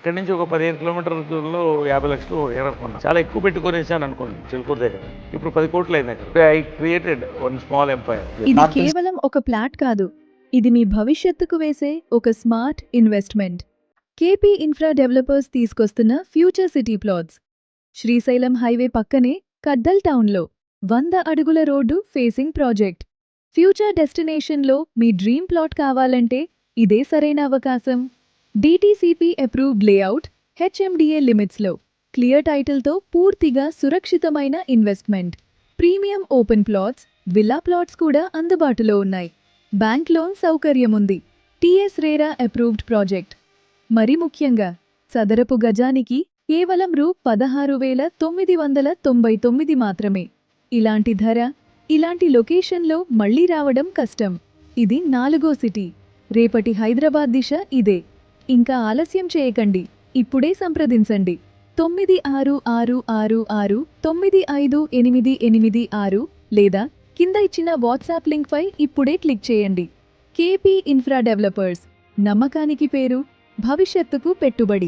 ఇక్కడి నుంచి ఒక 15 కిలోమీటర్ల దూరంలో 50 లక్షలు ఎకరం కొన్నా. చాలా ఎక్కువ పెట్టుకునేసాను అనుకోండి చిలుకూరు దగ్గర. ఇప్పుడు 10 కోట్లు అయింది అక్కడ. I created one small empire. ఇది కేవలం ఒక ప్లాట్ కాదు, ఇది మీ భవిష్యత్తుకు వేసే ఒక smart investment. KP infra developers తీసుకొస్తున్న future city plots. Srisailam highway పక్కనే కద్దల్ టౌన్లో 100 అడుగుల రోడ్డు ఫేసింగ్ ప్రాజెక్ట్. ఫ్యూచర్ డెస్టినేషన్లో మీ డ్రీమ్ ప్లాట్ కావాలంటే ఇదే సరైన అవకాశం. డిటిసిపి అప్రూవ్డ్ లేఅవుట్, హెచ్ఎండిఏ లిమిట్స్లో క్లియర్ టైటిల్తో పూర్తిగా సురక్షితమైన investment. Premium open plots, villa plots కూడా అందుబాటులో ఉన్నాయి. బ్యాంక్ లోన్ సౌకర్యం ఉంది. TS RERA approved project. మరి ముఖ్యంగా చదరపు గజానికి కేవలం రూ. 16,999 మాత్రమే. ఇలాంటి ధర, ఇలాంటి లొకేషన్లో మళ్లీ రావడం కష్టం. ఇది 4వ సిటీ. రేపటి హైదరాబాద్ దిశ ఇదే. ఇంకా ఆలస్యం చేయకండి, ఇప్పుడే సంప్రదించండి. 9666958886 లేదా కింద ఇచ్చిన వాట్సాప్ లింక్ పై ఇప్పుడే క్లిక్ చేయండి. కేపీ ఇన్ఫ్రా డెవలపర్స్, నమ్మకానికి పేరు, భవిష్యత్తుకు పెట్టుబడి.